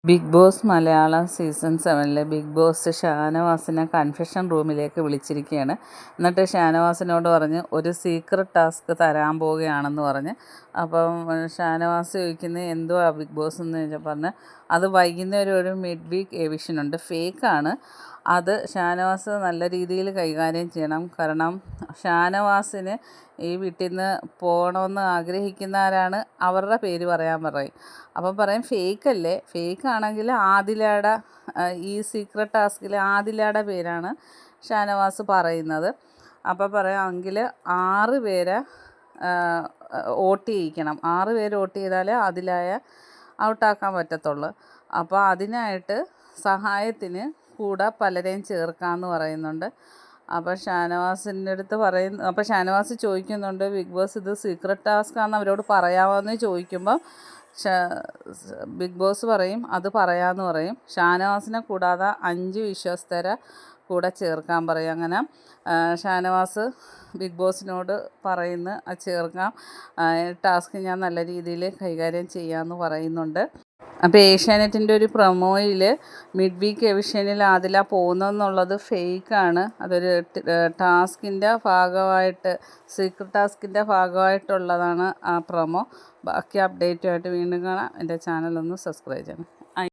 Big Boss Malayalam season 7 Big Boss ഷാനവാസിനെ confession റൂമിലേക്ക് വിളിച്ചിരിക്കുകയാണ്. എന്നിട്ട് ഷാനവാസിനോട് പറഞ്ഞ് ഒരു സീക്രട്ട് ടാസ്ക് തരാൻ പോവുകയാണെന്ന് പറഞ്ഞ്. അപ്പം ഷാനവാസ് ചോദിക്കുന്നത് എന്തുവാ ബിഗ് ബോസ് എന്ന് പറഞ്ഞ് അത് വൈകുന്നേരം ഒരു മിഡ് വീക്ക് എവിഷനുണ്ട്, ഫേക്കാണ്. അത് ഷാനവാസ് നല്ല രീതിയിൽ കൈകാര്യം ചെയ്യണം. കാരണം ഷാനവാസിന് ഈ വീട്ടിൽ നിന്ന് പോകണമെന്ന് ആഗ്രഹിക്കുന്നവരാണ് അവരുടെ പേര് പറയാൻ പറയും. അപ്പം പറയും ഫേക്കല്ലേ, ഫേക്കാണെങ്കിൽ ആദിലയുടെ ഈ സീക്രട്ട് ടാസ്കിൽ ആദിലയുടെ പേരാണ് ഷാനവാസ് പറയുന്നത്. അപ്പോൾ പറയാം എങ്കിൽ 6 പേരെ വോട്ട് ചെയ്യിക്കണം, 6 പേര് വോട്ട് ചെയ്താലേ ആദിലയെ ഔട്ടാക്കാൻ പറ്റത്തുള്ളൂ. അപ്പോൾ അതിനായിട്ട് സഹായത്തിന് കൂടെ പലരെയും ചേർക്കാമെന്ന് പറയുന്നുണ്ട്. അപ്പോൾ ഷാനവാസിൻ്റെ അടുത്ത് അപ്പോൾ ഷാനവാസ് ചോദിക്കുന്നുണ്ട് ബിഗ് ബോസ് ഇത് സീക്രട്ട് ടാസ്ക്കാണെന്ന് അവരോട് പറയാമെന്ന് ചോദിക്കുമ്പോൾ ബിഗ് ബോസ് പറയും അത് പറയാമെന്ന് പറയും. ഷാനവാസിനെ കൂടാതെ 5 വിശ്വസ്തരെ കൂടെ ചേർക്കാൻ പറയും. അങ്ങനെ ഷാനവാസ് ബിഗ് ബോസിനോട് പറയുന്നു ചേർക്കാം, ടാസ്ക് ഞാൻ നല്ല രീതിയിൽ കൈകാര്യം ചെയ്യാമെന്ന് പറയുന്നുണ്ട്. അപ്പോൾ ഏഷ്യാനെറ്റിൻ്റെ ഒരു പ്രൊമോയിൽ മിഡ് വീക്ക് എവിഷനിൽ ആദില പോകുന്നെന്നുള്ളത് ഫേക്കാണ്. അതൊരു ടാസ്കിൻ്റെ ഭാഗമായിട്ട്, സീക്രട്ട് ടാസ്കിൻ്റെ ഭാഗമായിട്ടുള്ളതാണ് ആ പ്രൊമോ. ബാക്കി അപ്ഡേറ്റുമായിട്ട് വീണ്ടും കാണാം. എൻ്റെ ചാനലൊന്ന് സബ്സ്ക്രൈബ് ചെയ്യണം.